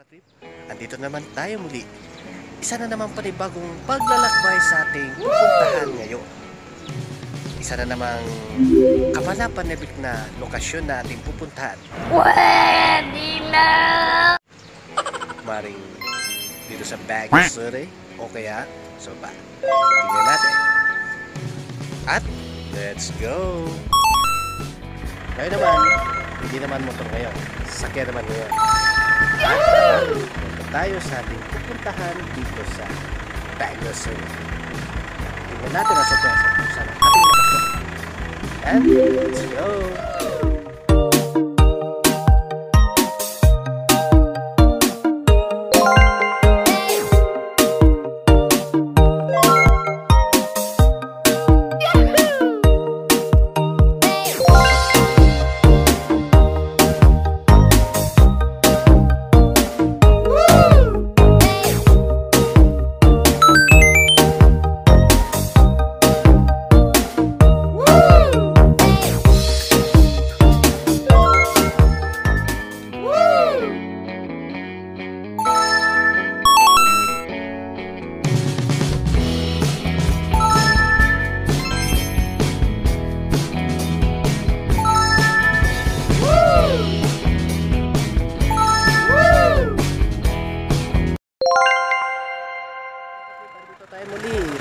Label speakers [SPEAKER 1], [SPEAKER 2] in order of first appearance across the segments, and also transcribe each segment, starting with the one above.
[SPEAKER 1] trip. Andito naman tayo muli. Isa na naman panibagong paglalakbay sa ating pupuntahan ngayon. Isa na namang kapanapanabik na lokasyon na ating pupuntahan.
[SPEAKER 2] Pwede na!
[SPEAKER 1] Maring dito sa Baguio City o kaya sa baba. Tingnan natin. At let's go! Ngayon naman, hindi naman motor ngayon. Sasakyan naman ngayon. At punta tayo sa ating pupuntahan dito sa Baguio City. Tingnan natin ang surprise sa ating lokasyon. And let's go!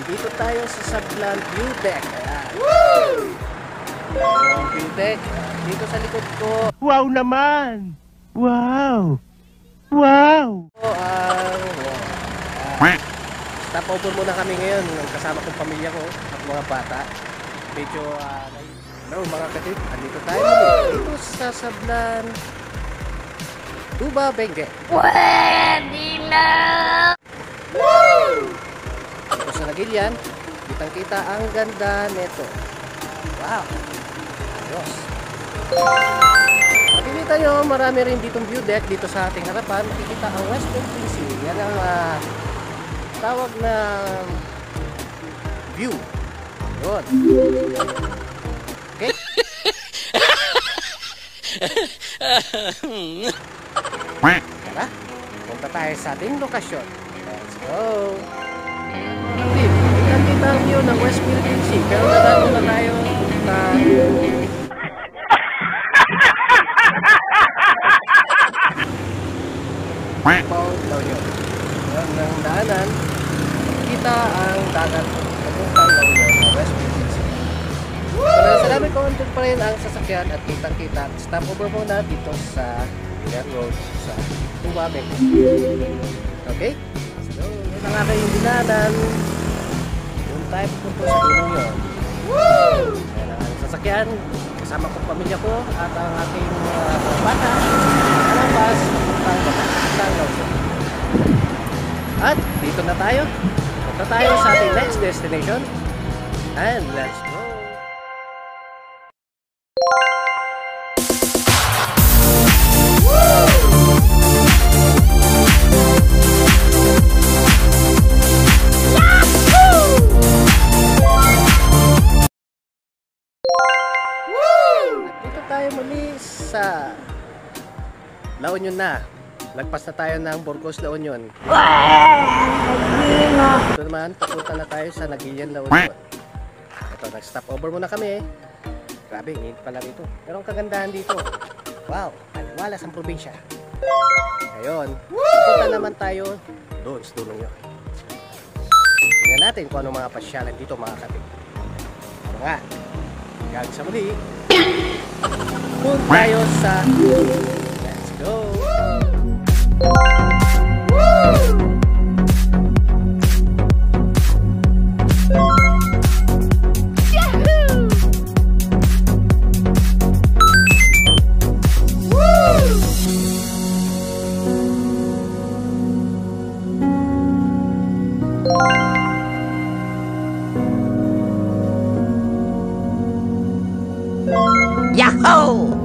[SPEAKER 1] Dito tayo sa Sablan View Deck. View Deck. Dito sa likod ko.
[SPEAKER 3] Wow naman! Wow! Wow!
[SPEAKER 1] Stop over muna kami ngayon. Kasama kong pamilya ko at mga bata. Medyo, mga katip. Andito tayo dito sa Sablan Tuba Benguet.
[SPEAKER 2] Pwede na!
[SPEAKER 1] Dito sa Nagilian, kitang-kita ang ganda neto. Wow! Ayos! Makikita nyo, marami rin ditong view deck dito sa ating harapan. Makikita ang Western Sea. Yan ang tawag na view. Yun. Okay? Tara, punta tayo sa ating lokasyon. Let's go! Nakita ang view ng West Philippine Sea. Pero nadaan muna tayo na Mount Launion. Yan ang daanan. Kita ang dagat papuntang Launion ng West Philippine Sea. Salamat kung andun pa rin ang sasakyan at kitang-kita. Stop over muna dito sa Pilar Road sa Tuwabing. Okay? So, yun ang aking dinaanan. Doon tayo pupunta sa tulong yun. Yan ang sasakyan. Kasama kong pamilya ko at ang aking bata. Ang bus. At dito na tayo. Punta tayo sa ating next destination. And let's go. Dito tayo muli sa La Union na. Lagpas na tayo ng Burgos, La Union. Ito naman, papunta na tayo sa Nagilian, La Union. Ito, nag-stop over muna kami. Grabe, init pala dito. Pero ang kagandahan dito, wow, aliwalas ang probinsya. Ngayon, pupunta naman tayo doon sa tulong yun. Tingnan natin kung anong mga pasyalan dito, mga kapit. Ano nga, hanggang sa muli, punta tayo sa let's go!
[SPEAKER 2] Yahoo!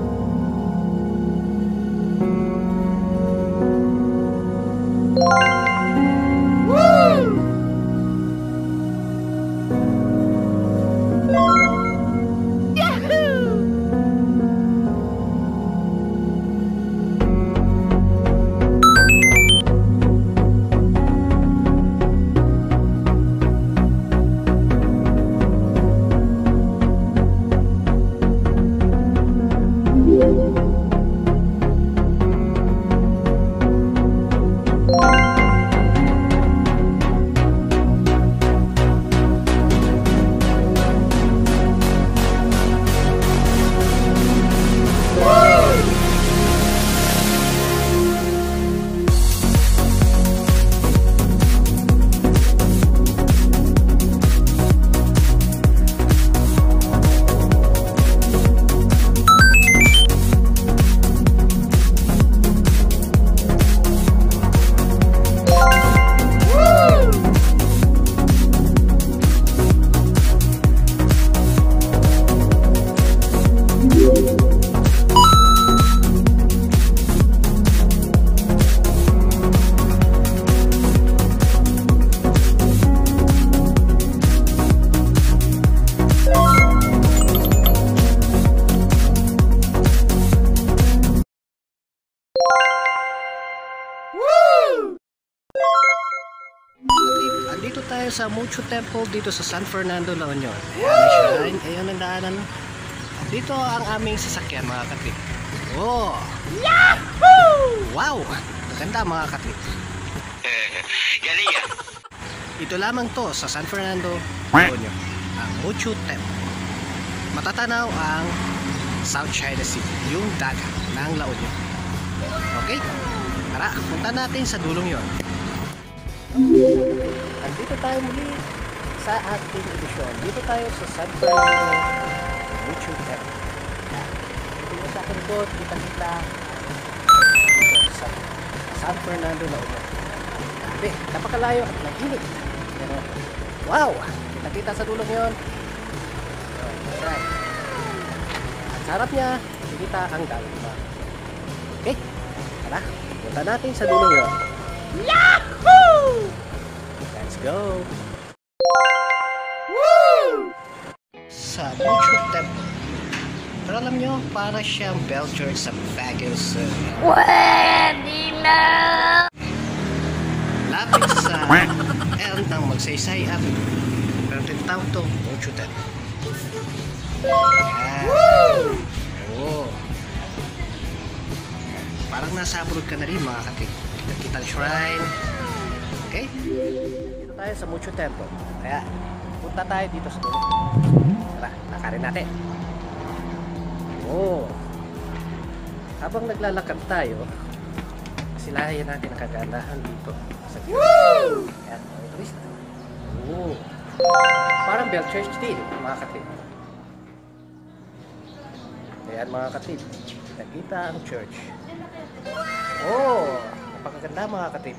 [SPEAKER 1] Andito tayo sa Mucho Temple dito sa San Fernando, La Union. Ayan ang shrine, ayan ang daanan. At dito ang aming sasakyan mga katwik. Oh! Yahoo! Wow! Maganda mga katwik.
[SPEAKER 3] Galing yan.
[SPEAKER 1] Ito lamang to sa San Fernando, La Union. Ang Mucho Temple. Matatanaw ang South China Sea, yung dagat ng La Union. Okay? Tara, punta natin sa dulong yon. Andito tayo muli sa ating edisyon. Dito tayo sa San Fernando Mucho Temple. Dito sa akin po, kita-kita sa San Fernando La Union. Grabe, napakalayo at naginit. Pero, wow! Kita-kita sa dulong yon. Right. At sa harap niya, kita ang dagat. Okay? Tara, punta natin sa dulong yon. Yahoo! Let's go! Woo! Sa Mucho Temple. Pero alam nyo, para siyang bell church sa Baguio City.
[SPEAKER 2] Pwede na!
[SPEAKER 1] Lapit sa end ng Magsaysay Avenue. Pero tinatawag to Mucho Temple. Ayan. Oo. Parang nasa abroad ka na rin mga katik. Kita ang shrine. Okay? Dito tayo sa Mucho Temple. Kaya, punta tayo dito sa dulo. Tara, lakarin natin. Oh. Habang naglalakad tayo, silayan natin ang kagandahan dito sa Woo! Ayan, mga turista. Oh. Parang bell church din, mga katip. Ayan mga katip. Nakita ang church. Oh! Napakaganda mga katip.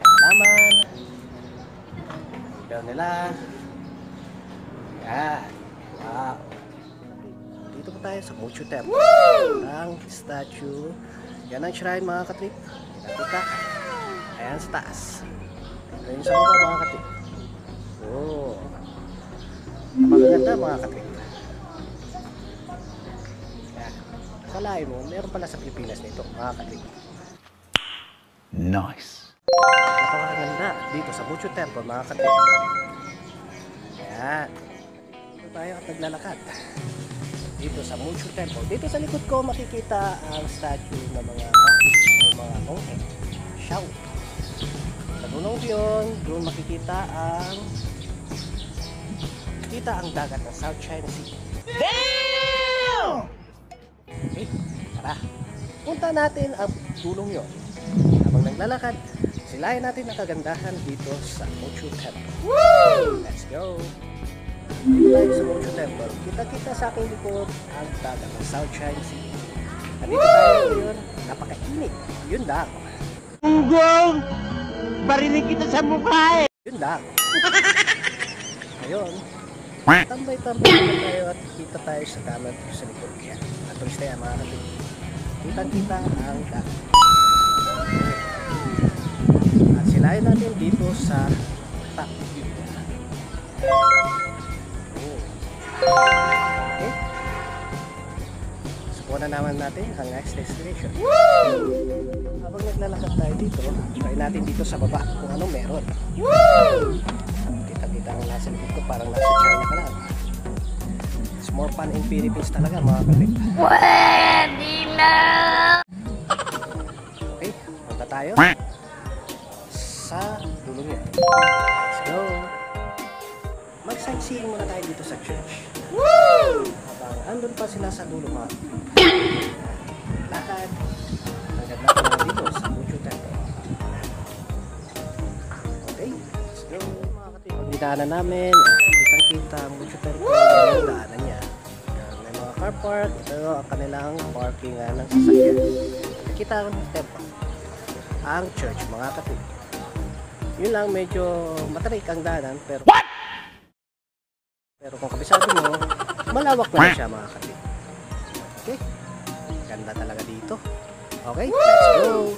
[SPEAKER 1] Halaman. Bell nila. Yan. Wow. Dito po tayo sa Mucho Temple. Ang statue. Yan ang shrine mga katip. Nakita. Ayan sa taas. Ayan sa baba mga katip. Oh. Napakaganda mga katip. Yan. Kalahin mo, meron pala sa Pilipinas nito mga katip.
[SPEAKER 3] Nice.
[SPEAKER 1] Napakaganda dito sa Mucho Temple mga katip. Ayan. Dito tayo at naglalakad. Dito sa Mucho Temple. Dito sa likod ko makikita ang statue ng mga monks o mga monghe. Shout. Sa dulong yun, doon makikita ang dagat ng South China Sea.
[SPEAKER 3] Damn!
[SPEAKER 1] Okay, tara. Punta natin ang dulong yun. Habang naglalakad, silayan natin ang kagandahan dito sa Mucho Temple. Woo! Let's go! Dito tayo sa Mucho Temple. Kita-kita sa aking likod ang dagat ng South China Sea. Nandito tayo ngayon, napakainit. Yun lang.
[SPEAKER 3] Ugong! Barinig kita sa mukha eh!
[SPEAKER 1] Yun lang. Ngayon, tambay-tambay na tayo at kita tayo sa dagat sa likod. Yan. At turista yan mga kapit. Kitang-kita ang dagat. At silayan natin dito sa top view. Okay. Subukan na naman natin ang next destination. Habang naglalakad tayo dito, try natin dito sa baba kung anong meron. Kita-kita ang nasa likod ko, parang nasa China ka lang. Let's more fun in Philippines talaga mga kapit.
[SPEAKER 2] Pwede na!
[SPEAKER 1] Okay, punta tayo sa dulo niya. Let's go! Mag-sightseeing muna tayo dito sa church. Woo! Habang andun pa sila sa dulo mga lakad. Hanggang natin dito sa Mucho Temple. Okay, let's go mga kapit. Pag dinaanan namin, kitang-kita ang Mucho Temple. Yung daanan niya. May mga car park. Ito ang kanilang parking ng sasakyan. Kita ang temple. Ang church mga kapit. Yun lang, medyo matarik ang daanan pero pero kung kabisado mo, malawak na siya mga kapit. Okay? Ganda talaga dito. Okay, let's go!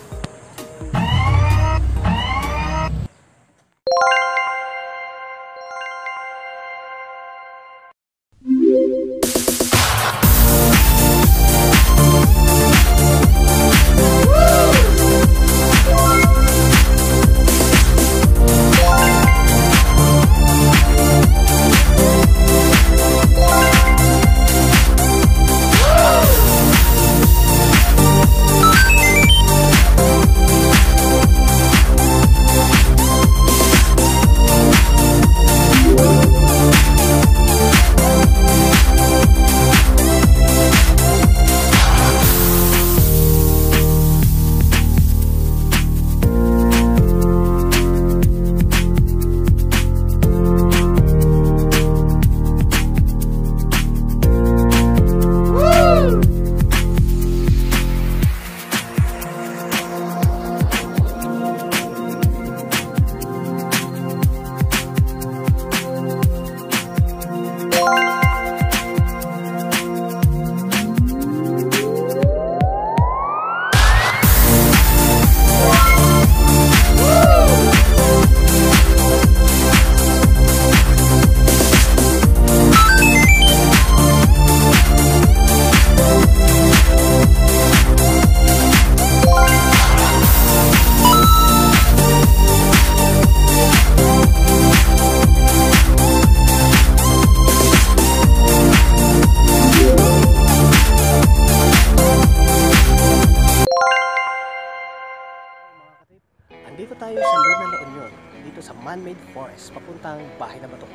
[SPEAKER 1] Andito tayo sa Luna La Union, dito sa man-made forest, papuntang Bahay na Bato.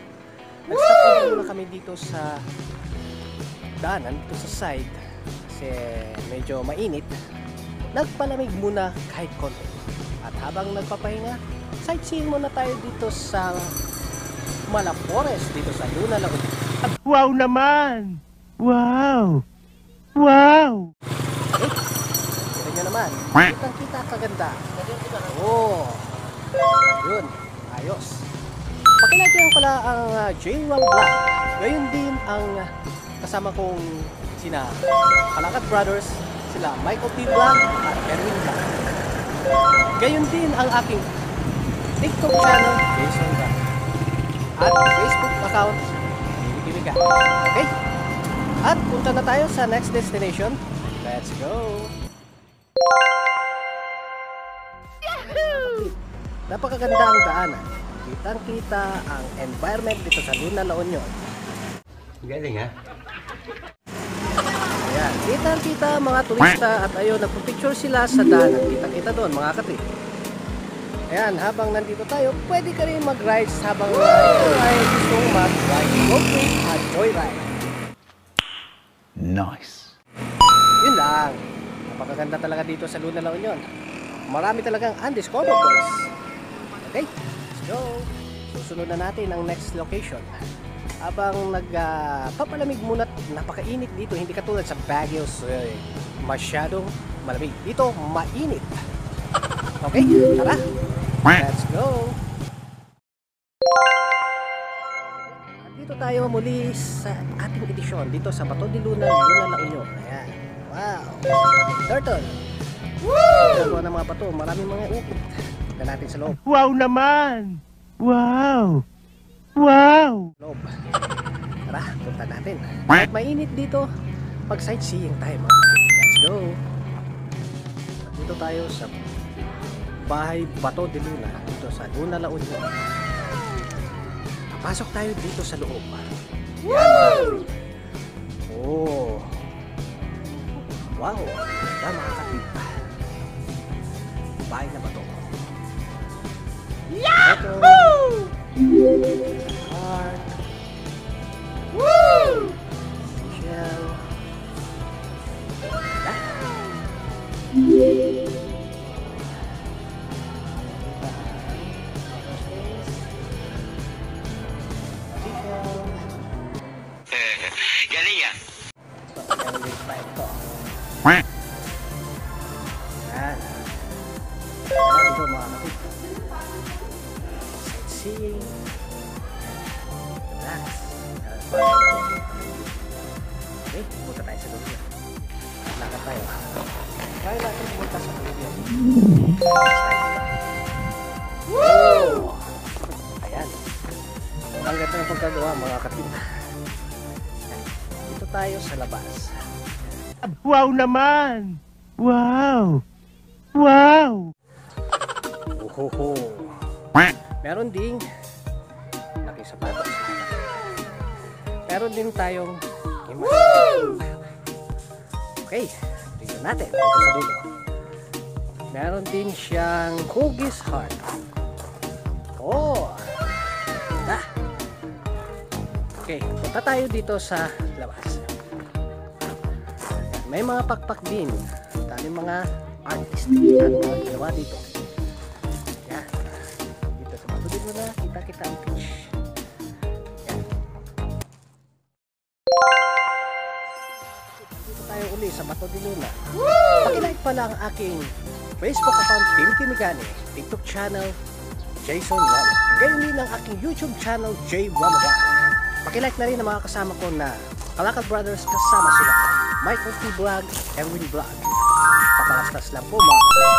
[SPEAKER 1] Nag-stop muna kami dito sa daanan, dito sa side, kasi medyo mainit. Nagpalamig muna kahit konti. At habang nagpapahinga, sightseeing muna tayo dito sa Mala Forest, dito sa Luna La Union.
[SPEAKER 3] Wow naman! Wow! Wow!
[SPEAKER 1] Kita nyo naman, kitang-kita kaganda. Oh, yun, ayos. Pakilagyan ko lang ang J1 Vlog. Gayon din ang kasama kong sina Kalakad Brothers, sila Michael P. Vlog at Erwin Vlog. Gayon din ang aking TikTok channel, Jason Vlog. At Facebook account, Bibigimiga. Okay? At punta na tayo sa next destination. Let's go! Napakaganda ang daanan. Kitang-kita ang environment dito sa Luna La Union.
[SPEAKER 3] Galing ha?
[SPEAKER 1] Ayan, kitang-kita mga turista at ayun, nagpipicture sila sa daanan. Kitang-kita doon mga kapit. Ayan, habang nandito tayo, pwede ka rin mag-rides habang gustong mag-ride, go-trip at joyride.
[SPEAKER 3] Nice!
[SPEAKER 1] Yun lang. Napakaganda talaga dito sa Luna La Union. Marami talagang undiscovered points. Okay, let's go. Susunod na natin ang next location. Habang nagpapalamig muna, napakainit dito. Hindi katulad sa Baguio, masyadong malamig. Dito, mainit. Okay, tara. Let's go. Dito tayo muli sa ating edisyon. Dito sa Bato de Luna, Luna La Union. Ayan. Wow. Turtle. Woo! Ng mga bato, maraming mga ukit. Tignan natin sa loob.
[SPEAKER 3] Wow naman! Wow! Wow!
[SPEAKER 1] Loob. Tara, punta natin. Kahit mainit dito, pag sightseeing tayo mga kapit. Let's go! Dito tayo sa Bahay Bato de Luna, dito sa Luna La Union. Pasok tayo dito sa loob. Yan, Oh. Wow. Ganda mga katip. Bahay na ba to? Yahoo! Park. Woo! Shell.
[SPEAKER 3] Galing yan.
[SPEAKER 1] Yan. Ito mga kapit. Sightseeing. Relax. Okay, punta tayo sa lugar. Lakad tayo. Kaya natin pumunta sa lugar. Woo! Ayan. Ang ganda ng pagkagawa mga kapit. Dito tayo sa labas.
[SPEAKER 3] Wow naman! Wow! Wow!
[SPEAKER 1] Ohoho! Meron ding laking sapatos. Meron din tayong imas. Okay, tingnan natin dito sa dulo. Meron din siyang Huggies Heart. Oh! Ganda! Okay, punta tayo dito sa labas. May mga pakpak din. Daming mga artistic at mga ginawa dito. Yan. Dito sa matulid mo na, kita-kita ang beach. Yan. Dito tayo uli sa Bato de Luna. Pakilike pala ang aking Facebook account, Team Kimigani, TikTok channel, Jason Wamo. Gayon din ang aking YouTube channel, J Wamo. Pakilike na rin ang mga kasama ko na Kalakal Brothers, kasama sila Michael T. Vlog, Erwin Vlog. Papalastas lang po mga kasama.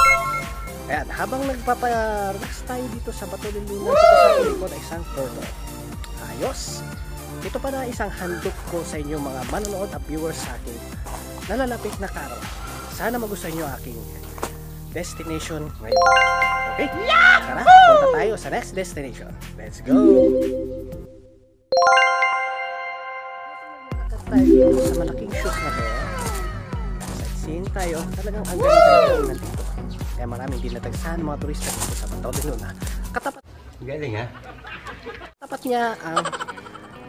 [SPEAKER 1] Ayan, habang nagpaparelax tayo dito sa Bato de Luna, dito sa aking likod ay isang turtle. Ayos! Ito pa na isang handog ko sa inyo mga manonood at viewers sa aking nalalapit na karawan. Sana magustuhan nyo aking destination ngayon. Okay? Tara, punta tayo sa next destination. Let's go! Tayo dito sa malaking shoot na to. Sightseeing tayo. Talagang ang galing talaga nandito. Kaya maraming dinatagsahan mga turista dito sa Bato de Luna. Katapat.
[SPEAKER 3] Galing ha?
[SPEAKER 1] Tapat niya ang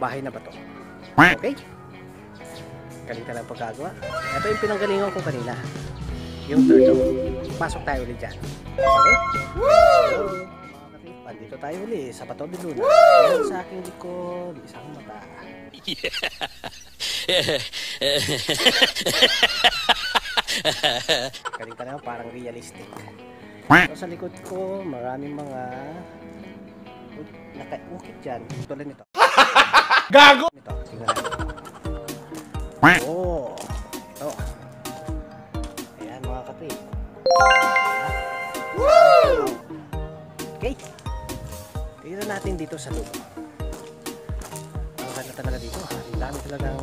[SPEAKER 1] bahay na bato. Okay? Galing talagang pagkagawa. Ito yung pinanggalingan ko kanina. Yung turtle. Pasok tayo ulit dyan. Okay? So, andito tayo ulit sa Bato de Luna. Ayan sa aking likod. Isang mata. Galing talaga parang realistic. So sa likod ko maraming mga nakaukit dyan tulad nito.
[SPEAKER 3] Gago!
[SPEAKER 1] Ito, tingnan natin. Oh, ito. Ayan mga kapit. Okay. Tingnan natin dito sa lupa. Ang ganda talaga dito. Ang dami talagang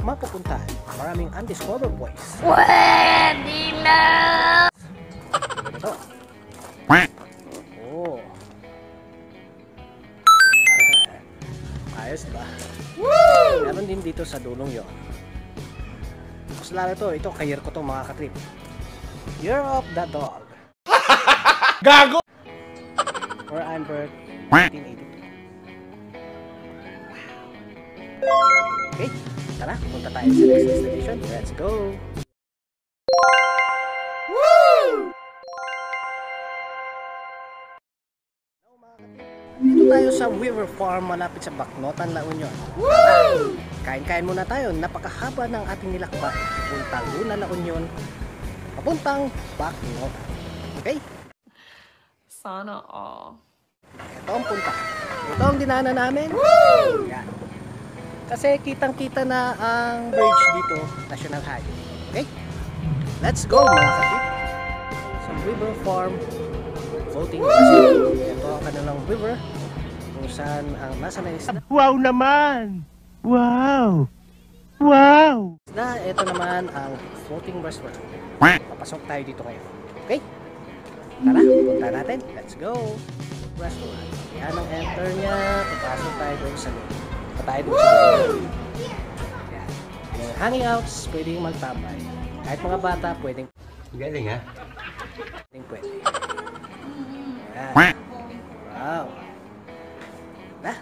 [SPEAKER 1] mapupuntahan. Maraming undiscovered boys.
[SPEAKER 2] Pwede na!
[SPEAKER 1] Ito. Oh. Ayos diba? Meron din dito sa dulong yon. Mas lalo to, ito kayer ko to mga katrip. Year of the Dog.
[SPEAKER 3] Gago!
[SPEAKER 1] Or Amber 1982. Okay, tara, punta tayo sa next destination. Let's go! Dito tayo sa River Farm malapit sa Bacnotan, La Union. Kain-kain muna tayo. Napakahaba ng ating nilakbay. Puntang Luna, La Union. Papuntang Bacnotan. Okay?
[SPEAKER 2] Sana all.
[SPEAKER 1] Ito ang punta. Ito ang dinaanan namin. Yan. Kasi kitang-kita na ang bridge dito, National Highway. Okay? Let's go mga kapit. Sa River Farm Floating Resort. Ito ang kanilang river kung saan ang nasa may isda.
[SPEAKER 3] Wow naman! Wow! Wow!
[SPEAKER 1] Ito naman ang floating restaurant. Papasok tayo dito ngayon. Okay? Tara, punta natin. Let's go! Restaurant. Yan ang enter niya. Papasok tayo doon sa loob. Patay doon sa loob. Yan. Yung hangingouts, pwedeng magtambay. Kahit mga bata, pwedeng
[SPEAKER 3] Galing ha?
[SPEAKER 1] pwede. Ayan. Wow. Na.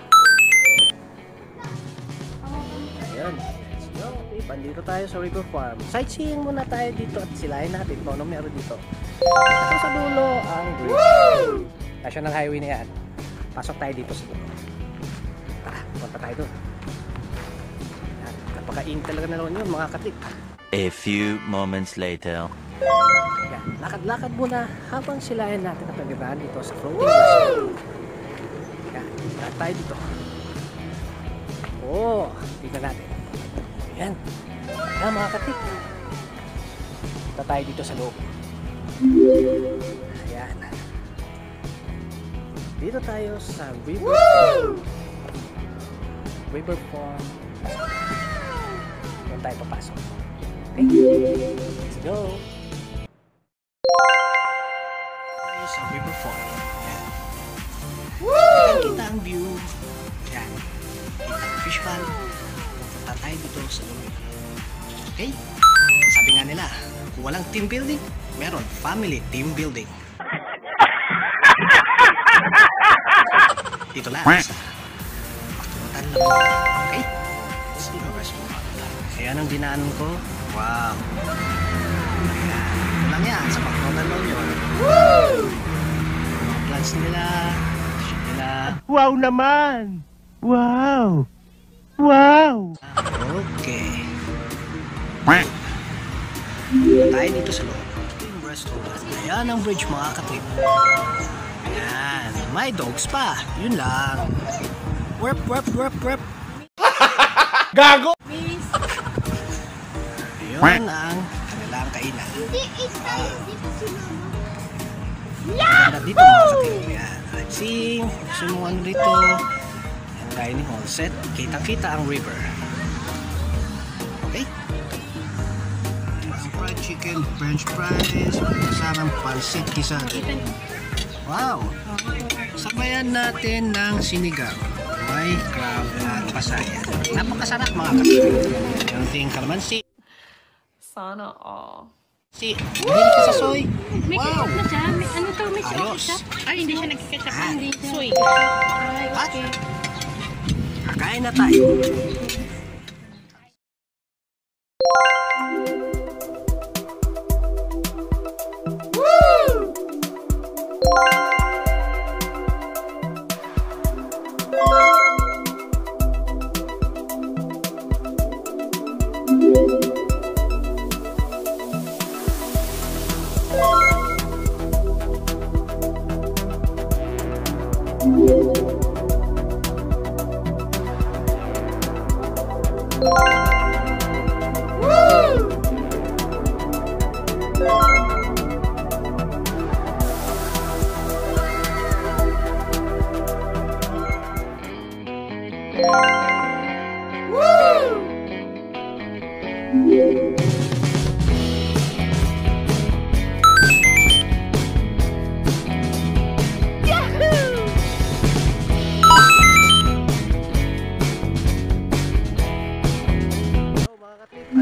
[SPEAKER 1] Ayun. Let's go. Okay, pandito tayo sa River Farm. Sightseeing muna tayo dito at silahin natin kung ano meron dito. Ito sa dulo ang bridge. National Highway na yan. Pasok tayo dito sa dulo. Tara, punta tayo doon. Napaka-in talaga na naman yun mga katik.
[SPEAKER 4] A few moments later.
[SPEAKER 1] Yan, lakad-lakad muna habang silayan natin ang pagdadaan dito sa floating restaurant. Yan, lakad tayo dito. Oh, tingnan natin. Yan. Yan mga katik. Punta tayo dito sa loob. Ayan. Dito tayo sa River Farm. River Farm. Doon tayo papasok. Okay? Let's go! Tayo sa River Farm. Ayan. Kita ang view. Ayan. Kita ang fish pond. Punta tayo dito sa loob. Okay? Sabi nga nila, kung walang team building, meron family team building. Dito lang sa Pakulutan lang. Okay? Let's go restaurant. Ayan ang dinaanan ko. Wow. Ayan. Ito lang yan. Sa Pakulutan lang yun. Woo! Plans nila. Shit nila.
[SPEAKER 3] Wow naman! Wow! Wow!
[SPEAKER 1] Okay. Tayo dito sa loob. Team restaurant. Ayan ang bridge mga katrip. Ayan. May dogs pa. Yun lang. Werp, werp, werp, werp.
[SPEAKER 3] Gago!
[SPEAKER 1] Ayun ang kanilang kainan. Ganda dito mga katrip. Ayan. Let's see. Gusto mo ano dito. Ang dining hall set. Kitang-kita ang river. Okay? Fried chicken, french fries, kasarang pansit kisado. Wow! Sabayan natin ng sinigang. May crab at pasaya. Napakasarap mga kapatid. Yung ting kalamansi.
[SPEAKER 2] Sana all.
[SPEAKER 1] Si, mahilig ka sa soy.
[SPEAKER 5] May
[SPEAKER 1] Wow!
[SPEAKER 5] ketchup na siya. May, ano to? May
[SPEAKER 1] Ayos.
[SPEAKER 5] ketchup? Ay, hindi siya nagkiketchup.
[SPEAKER 1] Ah.
[SPEAKER 5] Hindi siya. Soy. Ay,
[SPEAKER 1] At,
[SPEAKER 5] okay.
[SPEAKER 1] kakain na tayo.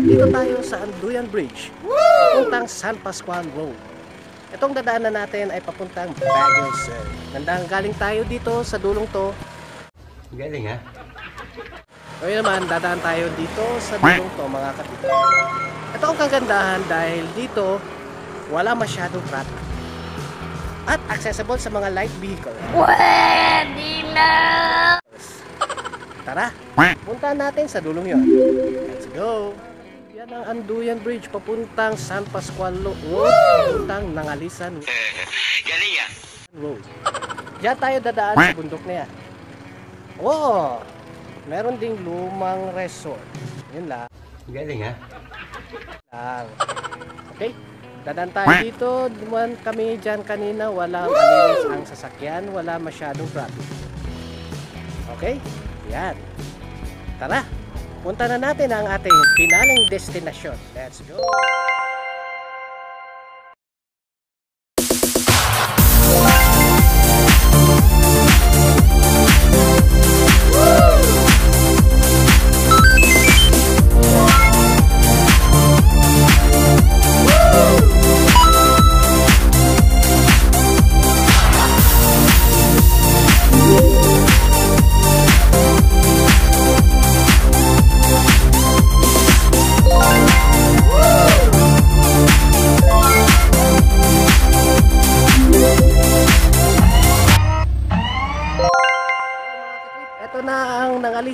[SPEAKER 1] Dito tayo sa Anduyan Bridge, papuntang San Pascual Road. Itong dadaanan natin ay papuntang Baguio City. Nandang galing tayo dito sa dulong to.
[SPEAKER 3] Galing ha?
[SPEAKER 1] Ngayon naman, dadaan tayo dito sa dulong to mga kapitid. Ito ang kagandahan dahil dito wala masyadong traffic at accessible sa mga light vehicle.
[SPEAKER 2] Pwede na!
[SPEAKER 1] Tara, punta natin sa dulong yon. Let's go! Yan ang Anduyan Bridge papuntang San Pascual Road, papuntang Nangalisan
[SPEAKER 3] Galing yan!
[SPEAKER 1] Road. Diyan tayo dadaan sa bundok na yan. Oh! Meron ding lumang resort. Yun lang.
[SPEAKER 3] Galing ha?
[SPEAKER 1] Okay? Dadaan tayo dito. Duman kami dyan kanina. Wala malinis ang sasakyan. Wala masyadong traffic. Okay? Yan. Tara! Punta na natin ang ating pinaling destinasyon. Let's go!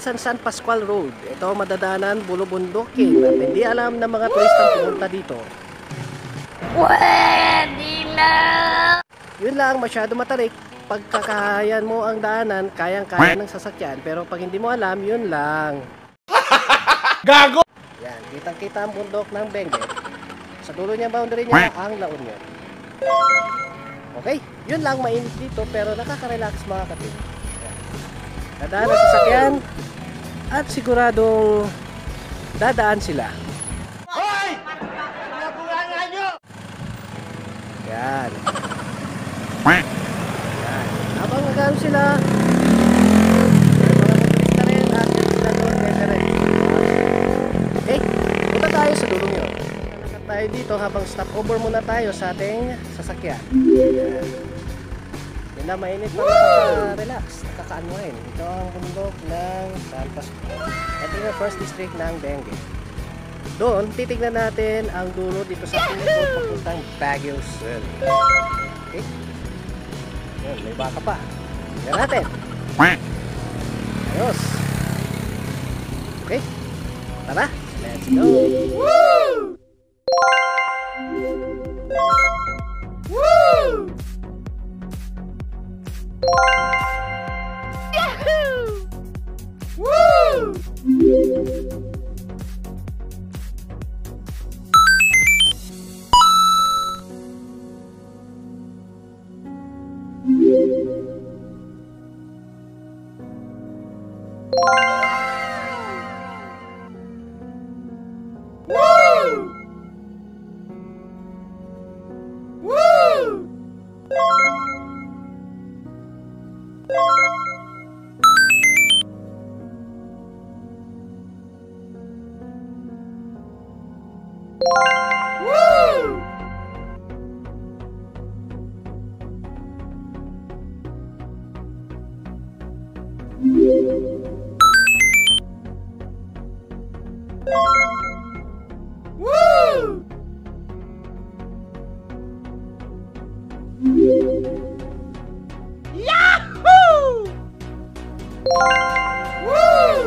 [SPEAKER 1] isang San Pascual Road. Ito madadaanan bulubundukin at hindi alam ng mga turistang pumunta dito.
[SPEAKER 2] Pwede na!
[SPEAKER 1] Yun lang, masyado matarik. Pagkakahayan mo ang daanan, kayang-kaya ng sasakyan. Pero pag hindi mo alam, yun lang.
[SPEAKER 3] Gago!
[SPEAKER 1] Yan, kitang-kita ang bundok ng Benguet. Sa dulo niya, boundary niya, ang La Union. Okay, yun lang, mainit dito pero nakaka-relax mga kapit. Dadaan ang sasakyan at siguradong dadaan sila.
[SPEAKER 3] Hoy! Nabulangan nyo!
[SPEAKER 1] Yan. Yan. Habang nagano sila, may mga motorista rin at sila doon may rin. Okay, punta tayo sa dulong yun. Nalakad tayo dito habang stop over muna tayo sa ating sasakyan. Yan. Yun na, mainit pa nakaka-relax, nakaka-unwind. Ito ang bundok ng San Pascual. Ito yung first district ng Benguet. Doon, titignan natin ang dulo dito sa pinagod papuntang Baguio City. Okay? Yun, may baka pa. Tignan natin. Ayos. Okay? Tara, let's go! Woo! Woo! Yahoo! Woo!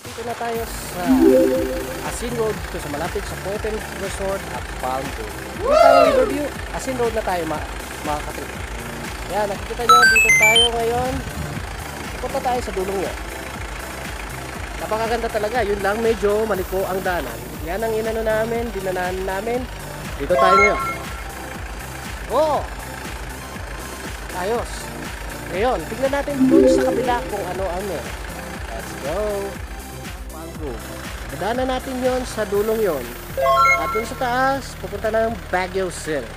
[SPEAKER 1] Dito na tayo sa Asin Road dito sa malapit sa Poten Resort at Palm Grove. Dito ang riverview, Asin Road na tayo mga kapit. Yan, nakikita nyo dito tayo ngayon. Punta tayo sa dulong yan. Napakaganda talaga, yun lang medyo maliko ang daanan. Yan ang inano namin, dinanahan namin. Dito tayo ngayon. Oh! Ayos. Ngayon, tignan natin dun sa kabila kung ano-ano. Let's go. Palm Grove. Dadaanan natin yon sa dulong yon. At dun sa taas, pupunta ng Baguio City.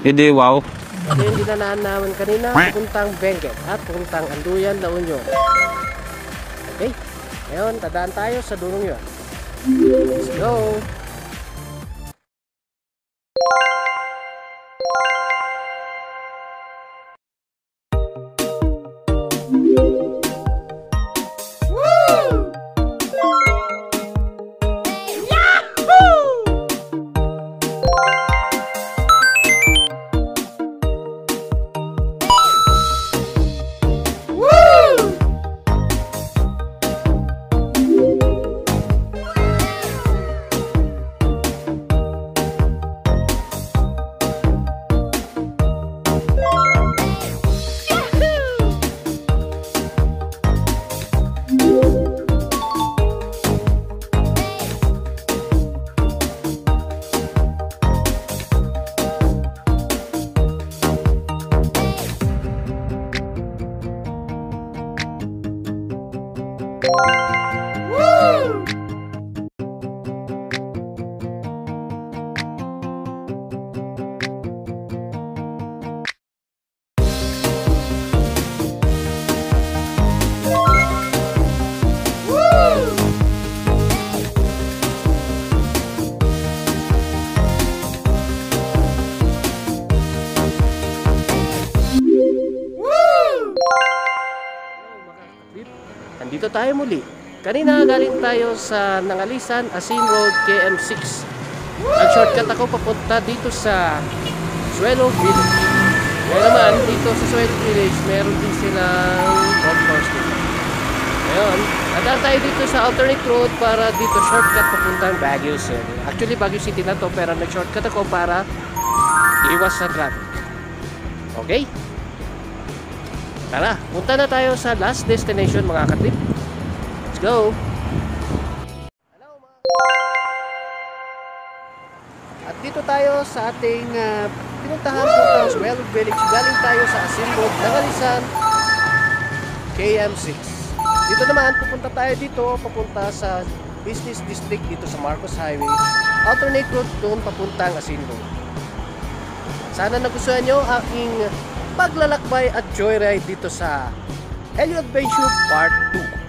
[SPEAKER 3] Hindi, wow.
[SPEAKER 1] Ito yung dinanahan namin kanina, pupuntang Benguet at pupuntang Anduyan, La Union. Okay? Ngayon, tadaan tayo sa dulong yon. Let's go! nandito tayo muli. Kanina galing tayo sa Nangalisan, Asin Road, KM6. Ang shortcut ako papunta dito sa Suelo Village. Ngayon naman, dito sa Suelo Village, meron din silang golf course dito. Ngayon, nadaan tayo dito sa alternate road para dito shortcut papuntang Baguio City. Actually, Baguio City na to, pero nag-shortcut ako para iwas sa traffic. Okay? Tara, punta na tayo sa last destination mga katrip. Let's go! Hello mga At dito tayo sa ating pinuntahan puntang Suelo Village. Galing tayo sa Asin Road, Nangalisan, KM6. Dito naman, pupunta tayo dito, papunta sa Business District dito sa Marcos Highway. Alternate road doon papuntang Asin Road. Sana nagustuhan nyo aking paglalakbay at joyride dito sa Helio Adventure Part 2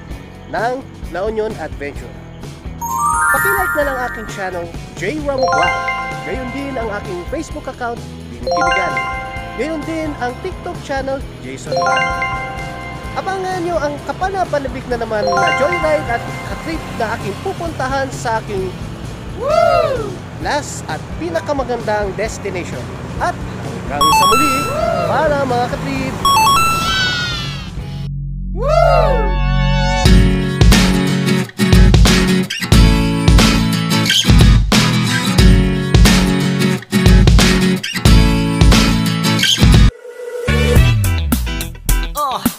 [SPEAKER 1] ng La Union Adventure. Pakilike na lang aking channel, J. Ramo Vlog. Gayon din ang aking Facebook account, Kinigan. Gayon din ang TikTok channel, Jason Vlog. Abangan nyo ang kapanapanabik na naman na joyride at katrip na aking pupuntahan sa aking last at pinakamagandang destination. At hanggang sa muli, para mga katrip!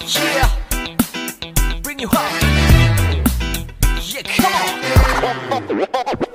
[SPEAKER 6] Yeah, bring you home. Yeah, come on.